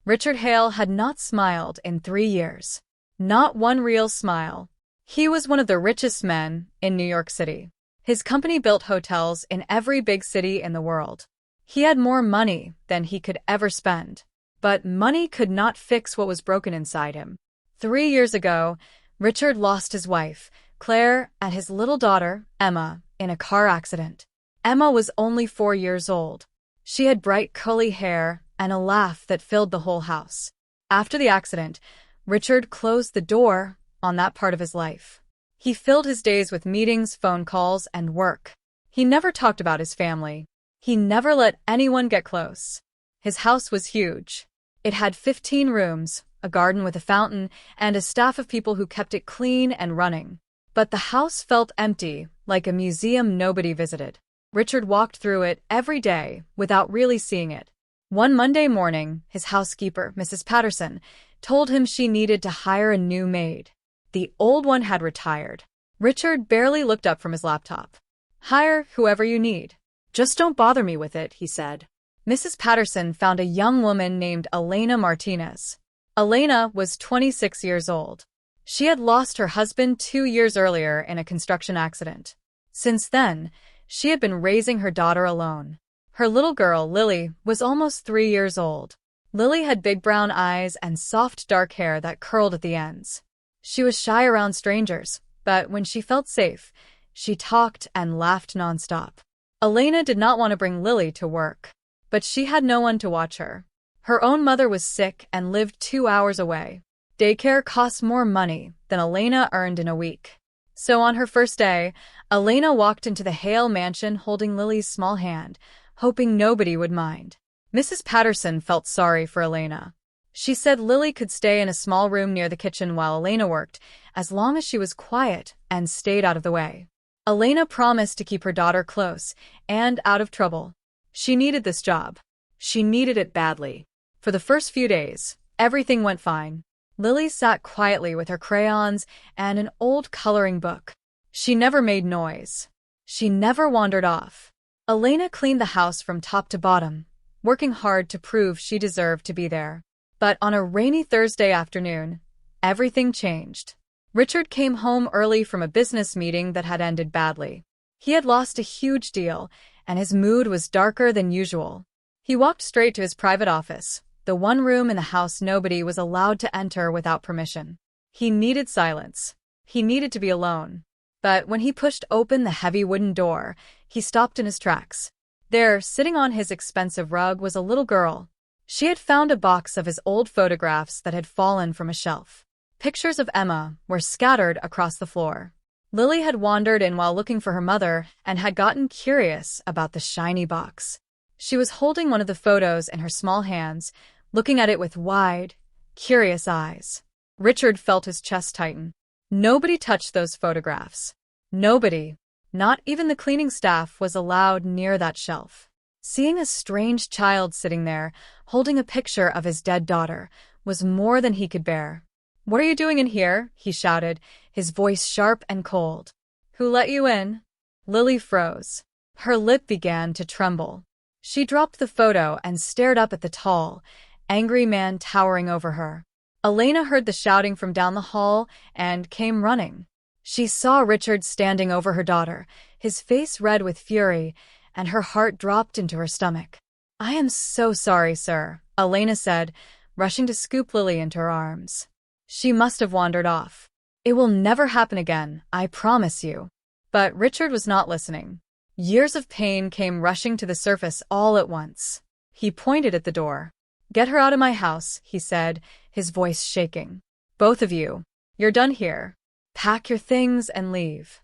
Richard Hale had not smiled in 3 years. Not one real smile. He was one of the richest men in New York City. His company built hotels in every big city in the world. He had more money than he could ever spend. But money could not fix what was broken inside him. 3 years ago, Richard lost his wife, Claire, and his little daughter, Emma, in a car accident. Emma was only 4 years old. She had bright curly hair and a laugh that filled the whole house. After the accident, Richard closed the door on that part of his life. He filled his days with meetings, phone calls, and work. He never talked about his family. He never let anyone get close. His house was huge. It had 15 rooms, a garden with a fountain, and a staff of people who kept it clean and running. But the house felt empty, like a museum nobody visited. Richard walked through it every day without really seeing it. One Monday morning, his housekeeper, Mrs. Patterson, told him she needed to hire a new maid. The old one had retired. Richard barely looked up from his laptop. "Hire whoever you need. Just don't bother me with it," he said. Mrs. Patterson found a young woman named Elena Martinez. Elena was 26 years old. She had lost her husband 2 years earlier in a construction accident. Since then, she had been raising her daughter alone. Her little girl, Lily, was almost 3 years old. Lily had big brown eyes and soft dark hair that curled at the ends. She was shy around strangers, but when she felt safe, she talked and laughed nonstop. Elena did not want to bring Lily to work, but she had no one to watch her. Her own mother was sick and lived 2 hours away. Daycare cost more money than Elena earned in a week. So on her first day, Elena walked into the Hale mansion holding Lily's small hand, hoping nobody would mind. Mrs. Patterson felt sorry for Elena. She said Lily could stay in a small room near the kitchen while Elena worked, as long as she was quiet and stayed out of the way. Elena promised to keep her daughter close and out of trouble. She needed this job. She needed it badly. For the first few days, everything went fine. Lily sat quietly with her crayons and an old coloring book. She never made noise. She never wandered off. Elena cleaned the house from top to bottom, working hard to prove she deserved to be there. But on a rainy Thursday afternoon, everything changed. Richard came home early from a business meeting that had ended badly. He had lost a huge deal, and his mood was darker than usual. He walked straight to his private office, the one room in the house nobody was allowed to enter without permission. He needed silence. He needed to be alone. But when he pushed open the heavy wooden door, he stopped in his tracks. There, sitting on his expensive rug, was a little girl. She had found a box of his old photographs that had fallen from a shelf. Pictures of Emma were scattered across the floor. Lily had wandered in while looking for her mother and had gotten curious about the shiny box. She was holding one of the photos in her small hands, looking at it with wide, curious eyes. Richard felt his chest tighten. Nobody touched those photographs. Nobody, not even the cleaning staff, was allowed near that shelf. Seeing a strange child sitting there, holding a picture of his dead daughter, was more than he could bear. "What are you doing in here?" he shouted, his voice sharp and cold. "Who let you in?" Lily froze. Her lip began to tremble. She dropped the photo and stared up at the tall, angry man towering over her. Elena heard the shouting from down the hall and came running. She saw Richard standing over her daughter, his face red with fury, and her heart dropped into her stomach. "I am so sorry, sir," Elena said, rushing to scoop Lily into her arms. She must have wandered off. "It will never happen again, I promise you." But Richard was not listening. Years of pain came rushing to the surface all at once. He pointed at the door. "Get her out of my house," he said, his voice shaking. "Both of you. You're done here. Pack your things and leave."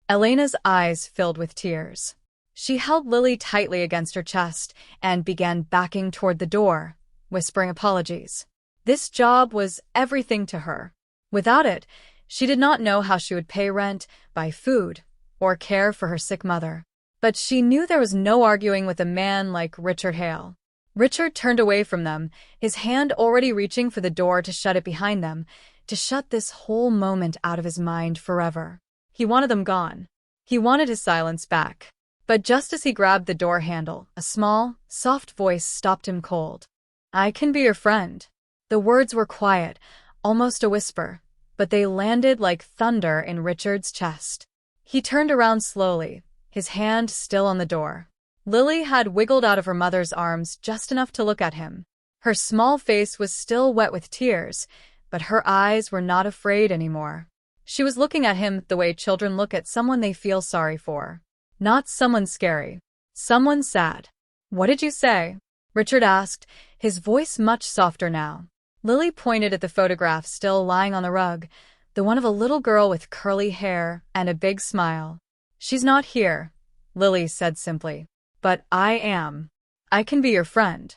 Elena's eyes filled with tears. She held Lily tightly against her chest and began backing toward the door, whispering apologies. This job was everything to her. Without it, she did not know how she would pay rent, buy food, or care for her sick mother. But she knew there was no arguing with a man like Richard Hale. Richard turned away from them, his hand already reaching for the door to shut it behind them, to shut this whole moment out of his mind forever. He wanted them gone. He wanted his silence back. But just as he grabbed the door handle, a small, soft voice stopped him cold. I can be your friend. The words were quiet, almost a whisper, but they landed like thunder in Richard's chest. He turned around slowly, his hand still on the door. Lily had wiggled out of her mother's arms just enough to look at him. Her small face was still wet with tears, but her eyes were not afraid anymore. She was looking at him the way children look at someone they feel sorry for. Not someone scary. Someone sad. "What did you say?" Richard asked, his voice much softer now. Lily pointed at the photograph still lying on the rug, the one of a little girl with curly hair and a big smile. "She's not here," Lily said simply. "But I am. I can be your friend."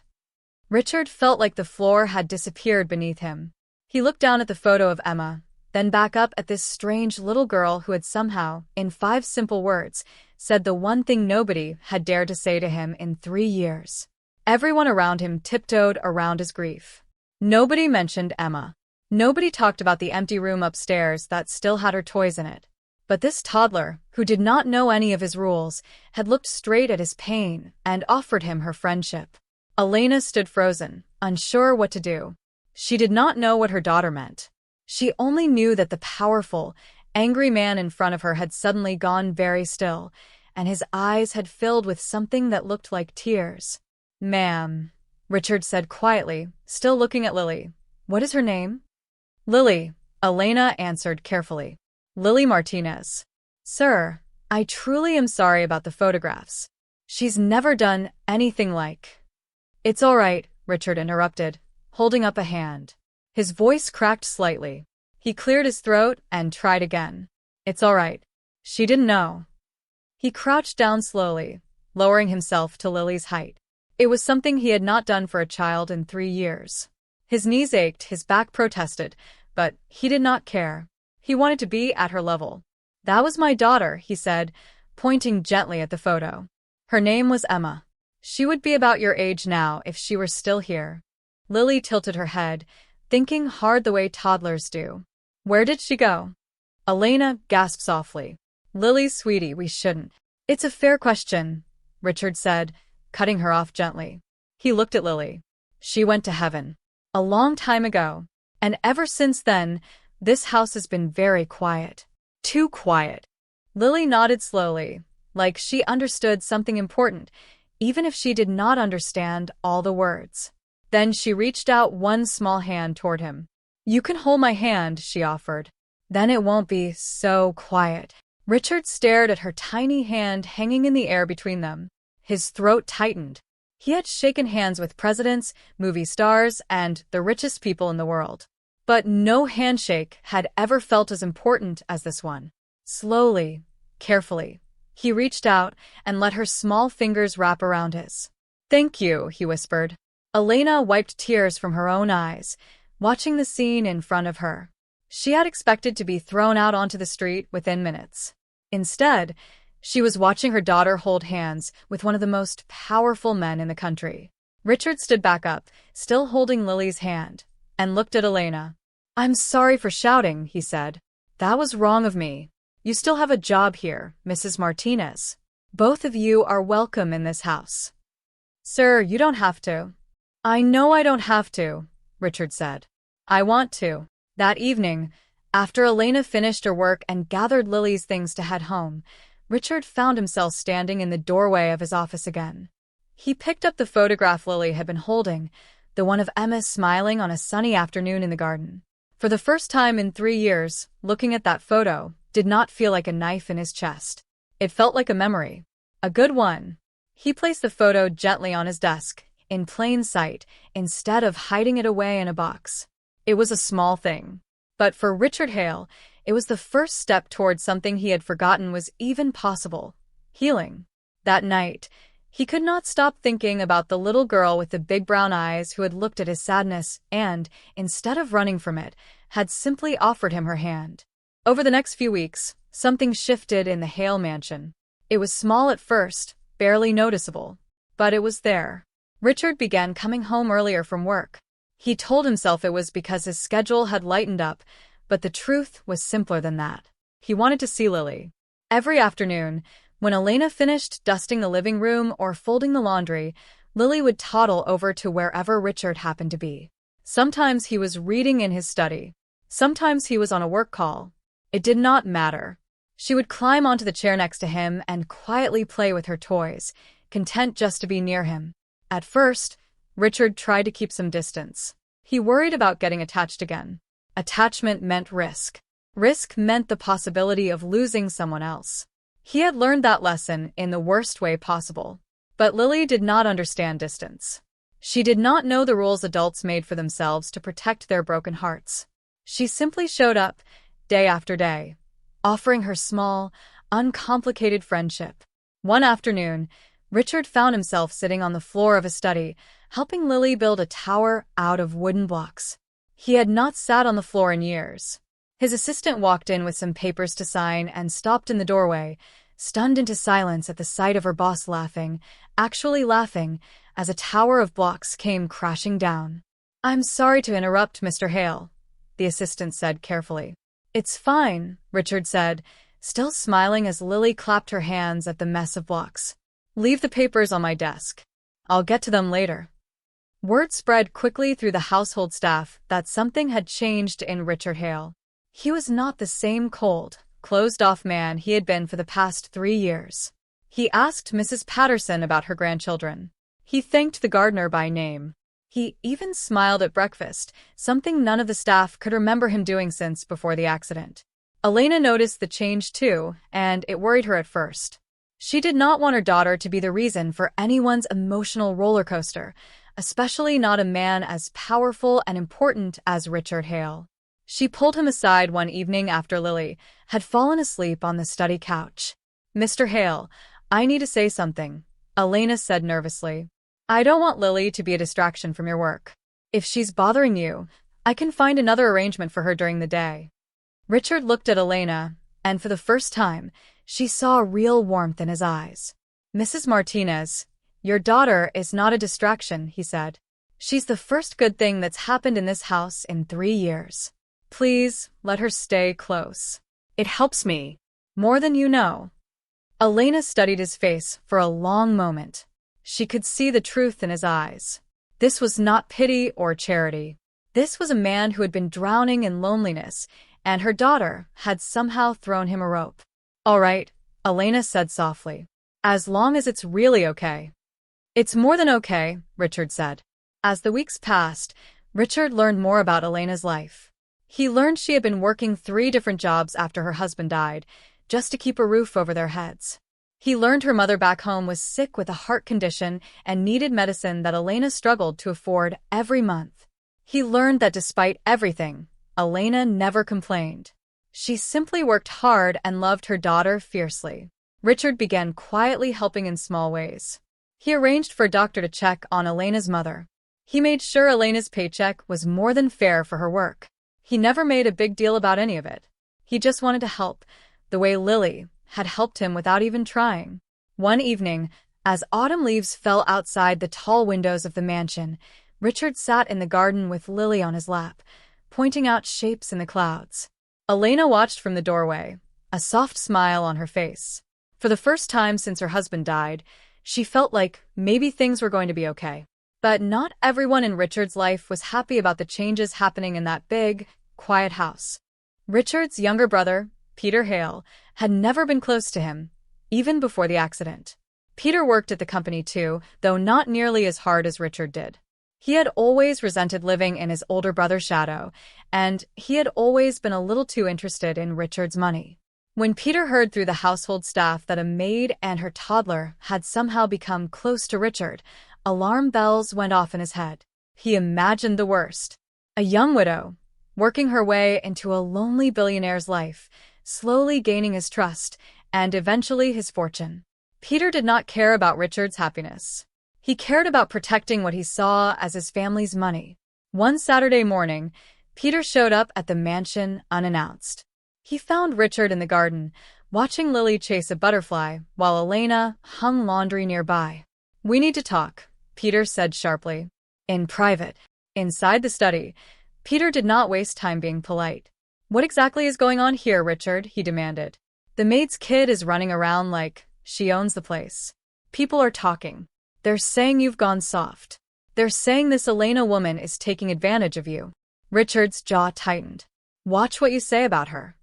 Richard felt like the floor had disappeared beneath him. He looked down at the photo of Emma, then back up at this strange little girl who had somehow, in 5 simple words, said the one thing nobody had dared to say to him in 3 years. Everyone around him tiptoed around his grief. Nobody mentioned Emma. Nobody talked about the empty room upstairs that still had her toys in it. But this toddler, who did not know any of his rules, had looked straight at his pain and offered him her friendship. Elena stood frozen, unsure what to do. She did not know what her daughter meant. She only knew that the powerful, angry man in front of her had suddenly gone very still, and his eyes had filled with something that looked like tears. "Ma'am," Richard said quietly, still looking at Lily. "What is her name?" "Lily," Elena answered carefully. "Lily Martinez." "Sir, I truly am sorry about the photographs. She's never done anything like—" "It's all right," Richard interrupted, holding up a hand. His voice cracked slightly. He cleared his throat and tried again. "It's all right. She didn't know." He crouched down slowly, lowering himself to Lily's height. It was something he had not done for a child in 3 years. His knees ached, his back protested, but he did not care. He wanted to be at her level. "That was my daughter," he said, pointing gently at the photo. "Her name was Emma. She would be about your age now if she were still here." Lily tilted her head, thinking hard the way toddlers do. "Where did she go?" Elena gasped softly. "Lily, sweetie, we shouldn't." "It's a fair question," Richard said, cutting her off gently. He looked at Lily. "She went to heaven. A long time ago. And ever since then, this house has been very quiet. Too quiet." Lily nodded slowly, like she understood something important, even if she did not understand all the words. Then she reached out one small hand toward him. "You can hold my hand," she offered. "Then it won't be so quiet." Richard stared at her tiny hand hanging in the air between them. His throat tightened. He had shaken hands with presidents, movie stars, and the richest people in the world. But no handshake had ever felt as important as this one. Slowly, carefully, he reached out and let her small fingers wrap around his. "Thank you," he whispered. Elena wiped tears from her own eyes, watching the scene in front of her. She had expected to be thrown out onto the street within minutes. Instead, she was watching her daughter hold hands with one of the most powerful men in the country. Richard stood back up, still holding Lily's hand, and looked at Elena. "I'm sorry for shouting," he said. "That was wrong of me. You still have a job here, Mrs. Martinez. Both of you are welcome in this house." "Sir, you don't have to." "I know I don't have to," Richard said. "I want to." That evening, after Elena finished her work and gathered Lily's things to head home, Richard found himself standing in the doorway of his office again. He picked up the photograph Lily had been holding, the one of Emma smiling on a sunny afternoon in the garden. For the first time in 3 years, looking at that photo did not feel like a knife in his chest. It felt like a memory. A good one. He placed the photo gently on his desk, in plain sight, instead of hiding it away in a box. It was a small thing. But for Richard Hale, it was the first step towards something he had forgotten was even possible: healing. That night, he could not stop thinking about the little girl with the big brown eyes who had looked at his sadness and, instead of running from it, had simply offered him her hand. Over the next few weeks, something shifted in the Hale mansion. It was small at first, barely noticeable. But it was there. Richard began coming home earlier from work. He told himself it was because his schedule had lightened up, but the truth was simpler than that. He wanted to see Lily. Every afternoon, when Elena finished dusting the living room or folding the laundry, Lily would toddle over to wherever Richard happened to be. Sometimes he was reading in his study. Sometimes he was on a work call. It did not matter. She would climb onto the chair next to him and quietly play with her toys, content just to be near him. At first, Richard tried to keep some distance. He worried about getting attached again. Attachment meant risk. Risk meant the possibility of losing someone else. He had learned that lesson in the worst way possible. But Lily did not understand distance. She did not know the rules adults made for themselves to protect their broken hearts. She simply showed up, day after day, offering her small, uncomplicated friendship. One afternoon, Richard found himself sitting on the floor of his study, helping Lily build a tower out of wooden blocks. He had not sat on the floor in years. His assistant walked in with some papers to sign and stopped in the doorway, stunned into silence at the sight of her boss laughing, actually laughing, as a tower of blocks came crashing down. "I'm sorry to interrupt, Mr. Hale," the assistant said carefully. "It's fine," Richard said, still smiling as Lily clapped her hands at the mess of blocks. "Leave the papers on my desk. I'll get to them later." Word spread quickly through the household staff that something had changed in Richard Hale. He was not the same cold, closed-off man he had been for the past 3 years. He asked Mrs. Patterson about her grandchildren. He thanked the gardener by name. He even smiled at breakfast, something none of the staff could remember him doing since before the accident. Elena noticed the change too, and it worried her at first. She did not want her daughter to be the reason for anyone's emotional roller coaster, especially not a man as powerful and important as Richard Hale. She pulled him aside one evening after Lily had fallen asleep on the study couch. "Mr. Hale, I need to say something," Elena said nervously. "I don't want Lily to be a distraction from your work. If she's bothering you, I can find another arrangement for her during the day." Richard looked at Elena, and for the first time, she saw real warmth in his eyes. "Mrs. Martinez, your daughter is not a distraction," he said. "She's the first good thing that's happened in this house in 3 years. Please, let her stay close. It helps me. More than you know." Elena studied his face for a long moment. She could see the truth in his eyes. This was not pity or charity. This was a man who had been drowning in loneliness, and her daughter had somehow thrown him a rope. "All right," Elena said softly. "As long as it's really okay." "It's more than okay," Richard said. As the weeks passed, Richard learned more about Elena's life. He learned she had been working 3 different jobs after her husband died, just to keep a roof over their heads. He learned her mother back home was sick with a heart condition and needed medicine that Elena struggled to afford every month. He learned that despite everything, Elena never complained. She simply worked hard and loved her daughter fiercely. Richard began quietly helping in small ways. He arranged for a doctor to check on Elena's mother. He made sure Elena's paycheck was more than fair for her work. He never made a big deal about any of it. He just wanted to help, the way Lily had helped him without even trying. One evening, as autumn leaves fell outside the tall windows of the mansion, Richard sat in the garden with Lily on his lap, pointing out shapes in the clouds. Elena watched from the doorway, a soft smile on her face. For the first time since her husband died, she felt like maybe things were going to be okay. But not everyone in Richard's life was happy about the changes happening in that big, quiet house. Richard's younger brother, Peter Hale, had never been close to him, even before the accident. Peter worked at the company too, though not nearly as hard as Richard did. He had always resented living in his older brother's shadow, and he had always been a little too interested in Richard's money. When Peter heard through the household staff that a maid and her toddler had somehow become close to Richard, alarm bells went off in his head. He imagined the worst. A young widow, working her way into a lonely billionaire's life, slowly gaining his trust, and eventually his fortune. Peter did not care about Richard's happiness. He cared about protecting what he saw as his family's money. One Saturday morning, Peter showed up at the mansion unannounced. He found Richard in the garden, watching Lily chase a butterfly, while Elena hung laundry nearby. "We need to talk," Peter said sharply. In private, inside the study, Peter did not waste time being polite. "What exactly is going on here, Richard?" he demanded. "The maid's kid is running around like she owns the place. People are talking. They're saying you've gone soft. They're saying this Elena woman is taking advantage of you. Richard's jaw tightened. Watch what you say about her.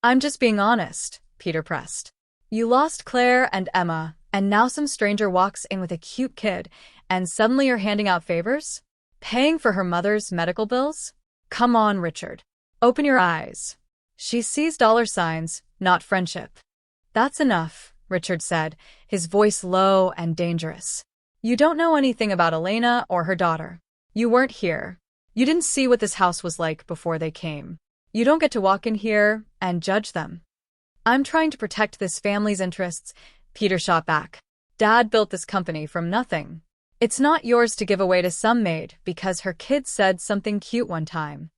I'm just being honest, Peter pressed. You lost Claire and Emma, and now some stranger walks in with a cute kid, and suddenly you're handing out favors? Paying for her mother's medical bills? Come on, Richard. Open your eyes. She sees dollar signs, not friendship. That's enough, Richard said, his voice low and dangerous. You don't know anything about Elena or her daughter. You weren't here. You didn't see what this house was like before they came. You don't get to walk in here and judge them. I'm trying to protect this family's interests, Peter shot back. Dad built this company from nothing. It's not yours to give away to some maid because her kid said something cute one time.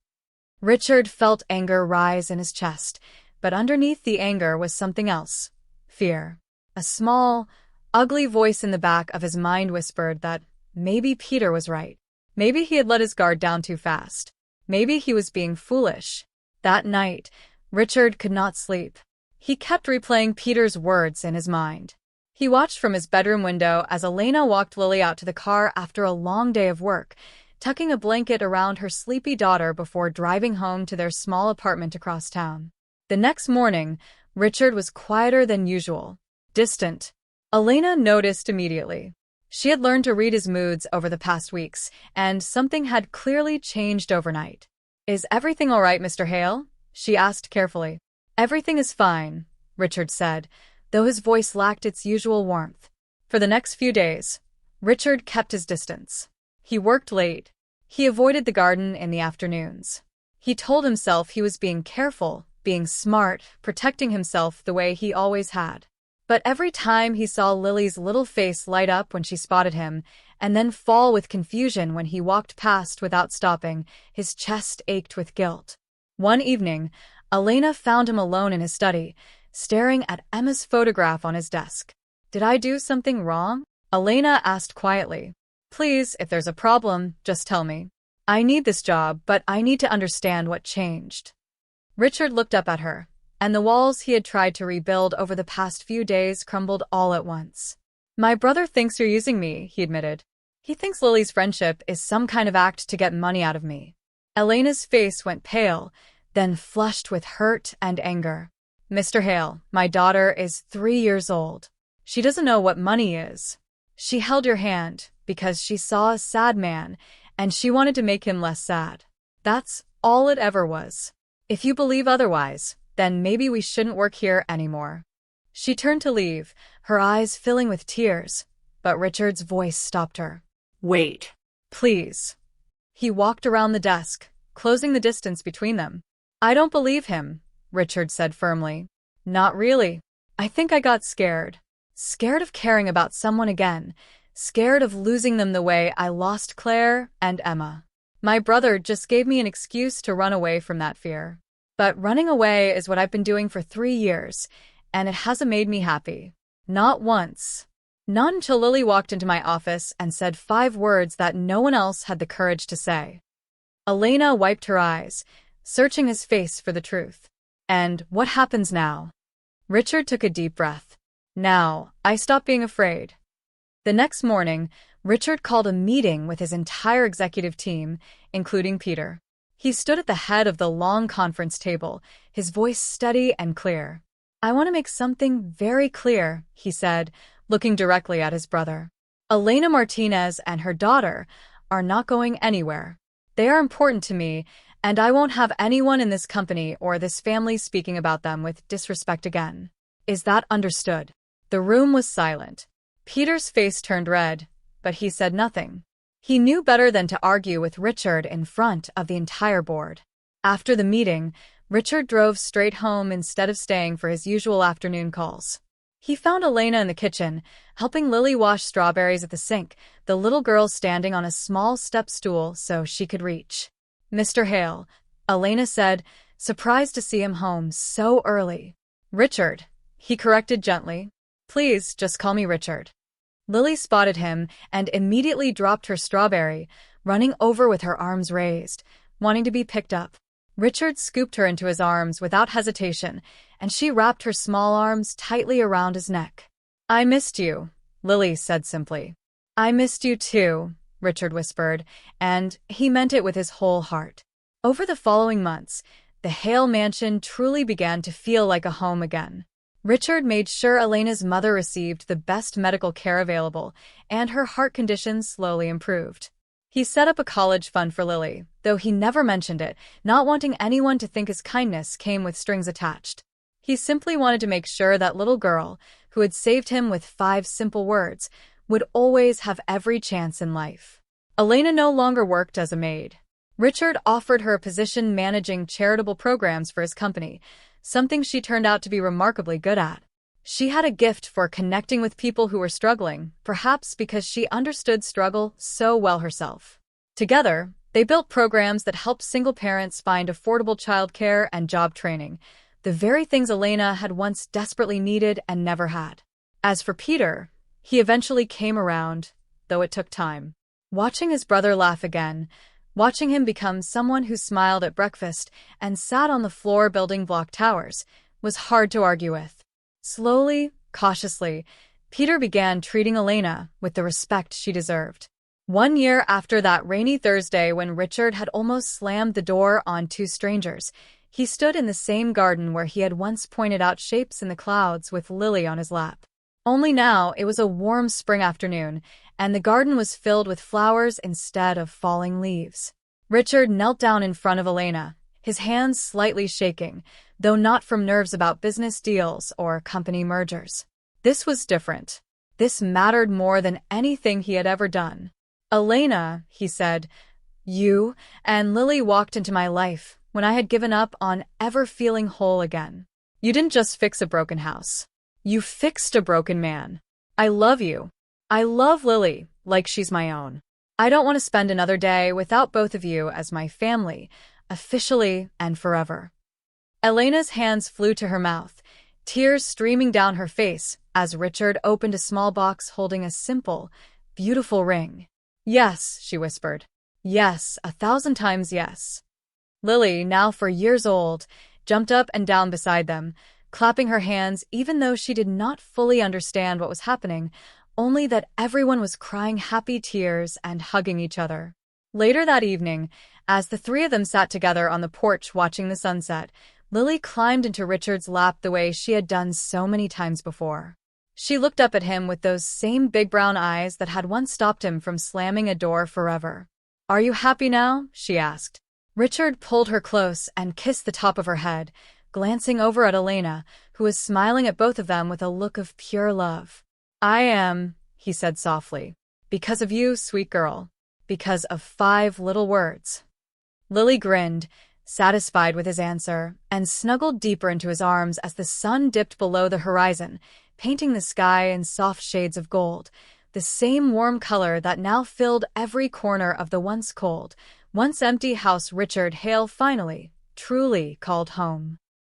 Richard felt anger rise in his chest, but underneath the anger was something else. Fear. A small, ugly voice in the back of his mind whispered that maybe Peter was right. Maybe he had let his guard down too fast. Maybe he was being foolish. That night, Richard could not sleep. He kept replaying Peter's words in his mind. He watched from his bedroom window as Elena walked Lily out to the car after a long day of work, tucking a blanket around her sleepy daughter before driving home to their small apartment across town. The next morning, Richard was quieter than usual. Distant. Elena noticed immediately. She had learned to read his moods over the past weeks, and something had clearly changed overnight. Is everything all right, Mr. Hale? She asked carefully. Everything is fine, Richard said, though his voice lacked its usual warmth. For the next few days, Richard kept his distance. He worked late. He avoided the garden in the afternoons. He told himself he was being careful, being smart, protecting himself the way he always had. But every time he saw Lily's little face light up when she spotted him, and then fall with confusion when he walked past without stopping, his chest ached with guilt. One evening, Elena found him alone in his study, staring at Emma's photograph on his desk. Did I do something wrong? Elena asked quietly. Please, if there's a problem, just tell me. I need this job, but I need to understand what changed. Richard looked up at her, and the walls he had tried to rebuild over the past few days crumbled all at once. My brother thinks you're using me, he admitted. He thinks Lily's friendship is some kind of act to get money out of me. Elena's face went pale, then flushed with hurt and anger. Mr. Hale, my daughter is 3 years old. She doesn't know what money is. She held your hand because she saw a sad man, and she wanted to make him less sad. That's all it ever was. If you believe otherwise, then maybe we shouldn't work here anymore. She turned to leave, her eyes filling with tears, but Richard's voice stopped her. Wait. Please. He walked around the desk, closing the distance between them. I don't believe him, Richard said firmly. Not really. I think I got scared. Scared of caring about someone again. Scared of losing them the way I lost Claire and Emma. My brother just gave me an excuse to run away from that fear. But running away is what I've been doing for 3 years, and it hasn't made me happy. Not once. Not until Lily walked into my office and said 5 words that no one else had the courage to say. Elena wiped her eyes, searching his face for the truth. And what happens now? Richard took a deep breath. Now, I stopped being afraid. The next morning, Richard called a meeting with his entire executive team, including Peter. He stood at the head of the long conference table, his voice steady and clear. I want to make something very clear, he said, looking directly at his brother. Elena Martinez and her daughter are not going anywhere. They are important to me, and I won't have anyone in this company or this family speaking about them with disrespect again. Is that understood? The room was silent. Peter's face turned red, but he said nothing. He knew better than to argue with Richard in front of the entire board. After the meeting, Richard drove straight home instead of staying for his usual afternoon calls. He found Elena in the kitchen, helping Lily wash strawberries at the sink, the little girl standing on a small step stool so she could reach. Mr. Hale, Elena said, surprised to see him home so early. Richard, he corrected gently. Please, just call me Richard. Lily spotted him and immediately dropped her strawberry, running over with her arms raised, wanting to be picked up. Richard scooped her into his arms without hesitation, and she wrapped her small arms tightly around his neck. I missed you, Lily said simply. I missed you too, Richard whispered, and he meant it with his whole heart. Over the following months, the Hale mansion truly began to feel like a home again. Richard made sure Elena's mother received the best medical care available, and her heart condition slowly improved. He set up a college fund for Lily, though he never mentioned it, not wanting anyone to think his kindness came with strings attached. He simply wanted to make sure that little girl, who had saved him with 5 simple words, would always have every chance in life. Elena no longer worked as a maid. Richard offered her a position managing charitable programs for his company, something she turned out to be remarkably good at. She had a gift for connecting with people who were struggling, perhaps because she understood struggle so well herself. Together, they built programs that helped single parents find affordable childcare and job training, the very things Elena had once desperately needed and never had. As for Peter, he eventually came around, though it took time. Watching his brother laugh again, watching him become someone who smiled at breakfast and sat on the floor building block towers, was hard to argue with. Slowly, cautiously, Peter began treating Elena with the respect she deserved. One year after that rainy Thursday when Richard had almost slammed the door on 2 strangers, he stood in the same garden where he had once pointed out shapes in the clouds with Lily on his lap. Only now it was a warm spring afternoon, and the garden was filled with flowers instead of falling leaves. Richard knelt down in front of Elena, his hands slightly shaking, though not from nerves about business deals or company mergers. This was different. This mattered more than anything he had ever done. Elena, he said, you and Lily walked into my life when I had given up on ever feeling whole again. You didn't just fix a broken house. You fixed a broken man. I love you. I love Lily like she's my own. I don't want to spend another day without both of you as my family, officially and forever. Elena's hands flew to her mouth, tears streaming down her face as Richard opened a small box holding a simple, beautiful ring. Yes, she whispered. Yes, 1,000 times yes. Lily, now 4 years old, jumped up and down beside them, clapping her hands even though she did not fully understand what was happening, only that everyone was crying happy tears and hugging each other. Later that evening, as the 3 of them sat together on the porch watching the sunset, Lily climbed into Richard's lap the way she had done so many times before. She looked up at him with those same big brown eyes that had once stopped him from slamming a door forever. Are you happy now? She asked. Richard pulled her close and kissed the top of her head, glancing over at Elena, who was smiling at both of them with a look of pure love. I am, he said softly. Because of you, sweet girl. Because of 5 little words. Lily grinned, satisfied with his answer, and snuggled deeper into his arms as the sun dipped below the horizon, painting the sky in soft shades of gold, the same warm color that now filled every corner of the once cold, once empty house Richard Hale finally, truly called home.